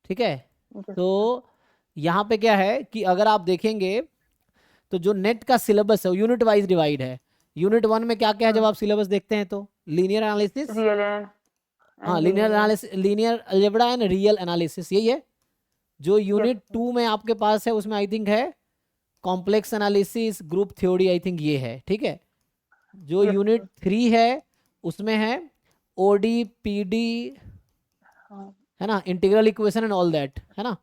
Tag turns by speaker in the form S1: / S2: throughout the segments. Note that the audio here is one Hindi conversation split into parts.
S1: ठीक है।
S2: Yes,
S1: तो
S2: sir.
S1: यहाँ पे क्या है कि अगर आप देखेंगे तो जो नेट का सिलेबस है वो यूनिट वाइज डिवाइड है। यूनिट 1 में क्या क्या है जब आप सिलेबस देखते हैं तो लीनियर एनालिसिस,
S2: Real
S1: हाँ
S2: and
S1: linear
S2: linear.
S1: Analysis, linear algebra and real analysis, यही है। जो
S2: Yes,
S1: यूनिट
S2: sir.
S1: 2 में आपके पास है उसमें आई थिंक है complex analysis, group theory, I think ये है, ठीक है। जो
S2: Yes,
S1: यूनिट
S2: sir.
S1: 3 है उसमें है ओडी पीडी,
S2: हाँ.
S1: है ना, integral equation and all that, है ना,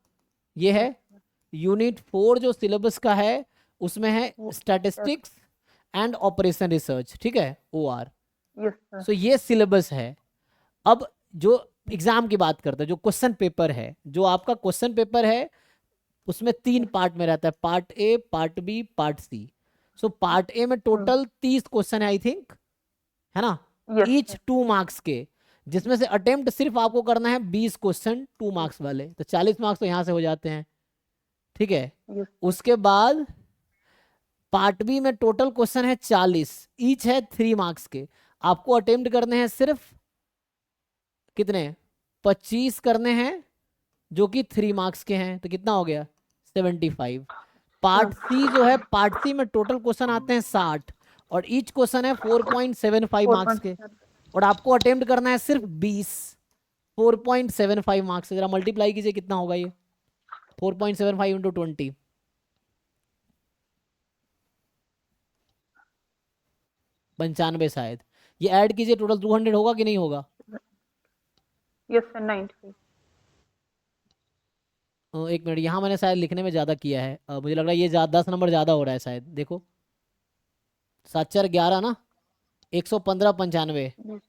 S1: ये है।
S2: Yes, sir.
S1: यूनिट 4 जो सिलेबस का है उसमें है
S2: Yes,
S1: statistics and operation research, ठीक है, OR।
S2: yes, sir.
S1: सो ये सिलेबस है। अब जो एग्जाम की बात करते हैं, जो क्वेश्चन पेपर है, जो आपका क्वेश्चन पेपर है उसमें 3
S2: Yes.
S1: पार्ट में रहता है, part A, part B, part C. So part A में
S2: Hmm.
S1: टोटल 30 क्वेश्चन है आई थिंक, है ना,
S2: Yes,
S1: ईच
S2: sir.
S1: 2 मार्क्स के, जिसमें से अटेम्प्ट सिर्फ आपको करना है 20 क्वेश्चन 2 मार्क्स वाले, तो 40 मार्क्स तो यहाँ से हो जाते हैं, ठीक है।
S2: Yes, sir.
S1: उसके बाद पार्ट बी में टोटल क्वेश्चन है 40, ईच है 3 मार्क्स के। आपको अटेम्प्ट करने हैं सिर्फ कितने, 25 करने हैं जो कि 3 मार्क्स के हैं, तो कितना हो गया 75। पार्ट सी जो है, पार्ट सी में टोटल क्वेश्चन आते हैं 60 और ईच क्वेश्चन है 4.75 मार्क्स के,
S2: 4.7.
S1: और आपको अटेम्प्ट करना है सिर्फ 20, 4.75 मार्क्स से। जरा मल्टीप्लाई कीजिए कितना होगा ये, 4.75 इंटू 20, 95 शायद। ये ऐड कीजिए, टोटल 200 होगा कि नहीं होगा।
S2: Yes, sir. 95.
S1: एक मिनट, यहाँ मैंने शायद लिखने में ज़्यादा किया है, मुझे लग रहा है ये 10 नंबर ज़्यादा हो रहा है शायद, देखो 7 4 11 ना, 115 95।
S2: Yes.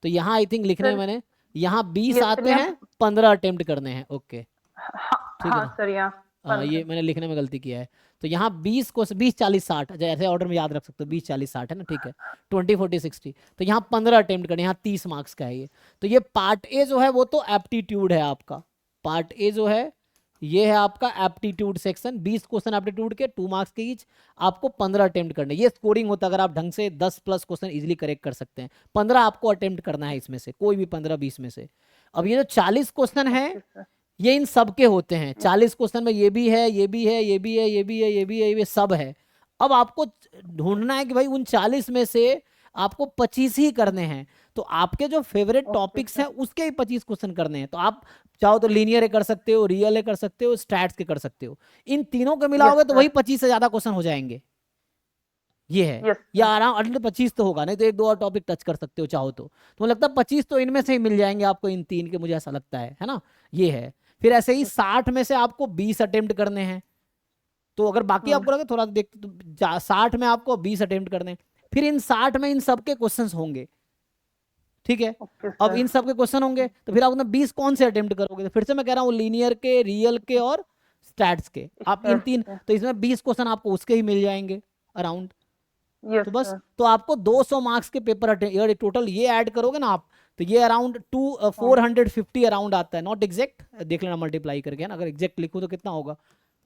S1: तो यहाँ आई थिंक लिखने में
S2: Sir.
S1: मैंने, यहाँ 20
S2: Yes, sir.
S1: आते हैं,
S2: यहाँ
S1: 15 अटेम्प्ट करने हैं, ओके,
S2: हाँ,
S1: ठीक है
S2: हाँ
S1: ना।
S2: सर, यहाँ
S1: ये
S2: 15.
S1: मैंने लिखने में गलती किया है। तो यहाँ 20 को 20 40 60, अच्छा ऐसे ऑर्डर में याद रख सकते हो, 20 40 60 है ना, ठीक है, 20 40 60। तो यहाँ 15 अटेम्प्ट करने, यहाँ 30 मार्क्स का है ये। तो ये पार्ट ए जो है वो तो एप्टीट्यूड है आपका, पार्ट ए जो है ये है आपका एप्टीट्यूड सेक्शन, 20 क्वेश्चन एप्टीट्यूड के 2 मार्क्स के ईच, आपको 15 अटेम्प्ट करने, ये स्कोरिंग होता है अगर आप ढंग से 10 प्लस क्वेश्चन इजीली करेक्ट कर सकते हैं। 15 आपको अटेम्प्ट करना है इसमें से, कोई भी 15 20 में से। अब ये जो 40 क्वेश्चन है
S2: ओके सर.
S1: ये इन सब के होते हैं, 40 क्वेश्चन में ये भी है, ये भी है, ये भी है, ये भी है, ये भी है, ये सब है। अब आपको ढूंढना है कि भाई उन 40 में से आपको 25 ही करने हैं, तो आपके जो फेवरेट
S2: ओके
S1: टॉपिक्स
S2: सर.
S1: हैं उसके ही 25 क्वेश्चन करने हैं। तो आप चाहो तो लीनियर कर सकते हो, रियल कर सकते हो, स्टैट्स के कर सकते हो, इन तीनों के
S2: यस
S1: मिलाओगे तो वही
S2: सर.
S1: 25 से ज्यादा क्वेश्चन हो जाएंगे, ये है।
S2: यस
S1: या
S2: सर.
S1: आराम अंडर 25 तो होगा, नहीं तो 1 2 और टॉपिक टच कर सकते हो चाहो तो लगता है 25 तो इनमें से ही मिल जाएंगे आपको, इन 3 के, मुझे ऐसा लगता है ना, ये है। फिर ऐसे ही 60 में से आपको 20 अटेम्प्ट करने हैं, तो अगर बाकी आपको लगे थोड़ा देख तो 60 में आपको 20 अटेम्प्ट करने हैं। फिर इन 60 में इन सबके क्वेश्चंस होंगे, ठीक है।
S2: ओके
S1: अब
S2: सर.
S1: इन सबके क्वेश्चन होंगे तो फिर आप उसमें 20 कौन से अटेम्प्ट करोगे, तो फिर से मैं कह रहा हूँ लीनियर के, रियल के और स्टैट्स के, आप इन
S2: स्टैट्स
S1: 3,
S2: से.
S1: तो इसमें 20 क्वेश्चन आपको उसके ही मिल जाएंगे अराउंड।
S2: यस
S1: तो बस,
S2: सर.
S1: तो आपको 200 मार्क्स के पेपर अटेंड, टोटल ये ऐड करोगे ना आप, तो ये अराउंड
S2: हाँ.
S1: 450 अराउंड आता है, नॉट एग्जैक्ट, देख लेना मल्टीप्लाई करके, है ना, अगर एग्जैक्ट लिखूँ तो कितना होगा,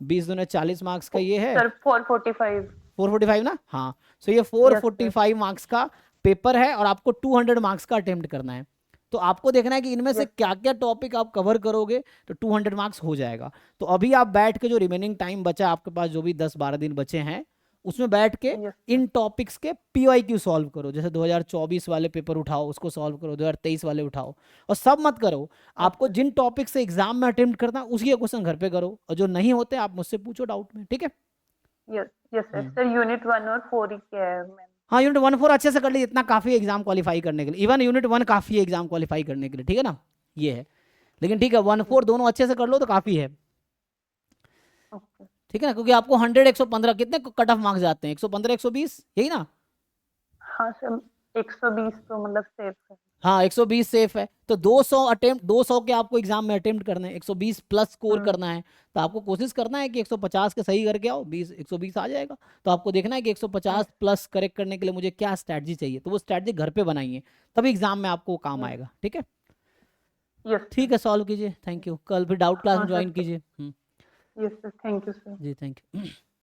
S1: 20 दूने 40 मार्क्स का ये है,
S2: सर 445.
S1: 445 ना, हाँ। सो ये
S2: यस सर.
S1: 445 मार्क्स का पेपर है और आपको 200 मार्क्स का अटेम्प्ट करना है। तो आपको देखना है कि इनमें से
S2: यस
S1: क्या
S2: सर.
S1: क्या टॉपिक आप कवर करोगे, तो 200 मार्क्स हो जाएगा। तो अभी आप बैठ के जो रिमेनिंग टाइम बचा आपके पास, जो भी 10 12 दिन बचे हैं, उसमें बैठ के
S2: यस सर.
S1: इन टॉपिक्स के PYQ सॉल्व करो, जैसे 2024 वाले पेपर उठाओ उसको सॉल्व करो, 2023 वाले उठाओ, और सब मत करो। आपको
S2: ओके.
S1: जिन टॉपिक से एग्जाम में अटेम्प्ट करना उसी क्वेश्चन घर पे करो, और जो नहीं होते आप मुझसे पूछो डाउट में, ठीक है।
S2: Yes. Yes sir. Sir unit 1 और 4 ही क्या है मैम?
S1: हाँ यूनिट 1 4 अच्छे से कर लीजिए, इतना काफी है एग्जाम क्वालिफाई करने के लिए, इवन यूनिट 1 काफी है एग्जाम क्वालिफाई करने के लिए, ठीक है ना, ये है। लेकिन ठीक है 1 4 दोनों अच्छे से कर लो तो काफी है,
S2: ओके.
S1: ठीक है ना, क्योंकि आपको 100 115 कितने कट ऑफ मार्क्स जाते हैं, 115 120 यही ना।
S2: हाँ सर, 120 तो मतलब सेफ है.
S1: हाँ 120 सेफ है, तो 200 अटेम्प्ट, 200 के आपको एग्जाम में अटेम्प्ट करने हैं, 120 प्लस स्कोर
S2: हम्म.
S1: करना है। तो आपको कोशिश करना है कि 150 के सही करके आओ, 120 आ जाएगा। तो आपको देखना है कि 150 प्लस करेक्ट करने के लिए मुझे क्या स्ट्रैटेजी चाहिए, तो वो स्ट्रैटेजी घर पे बनाइए, तभी एग्जाम में आपको काम आएगा, ठीक है।
S2: यस
S1: ठीक
S2: सर.
S1: है, सॉल्व कीजिए, थैंक यू, कल फिर डाउट क्लास
S2: हाँ
S1: में
S2: सर.
S1: ज्वाइन कीजिए।
S2: Yes sir, thank you sir.
S1: जी थैंक यू।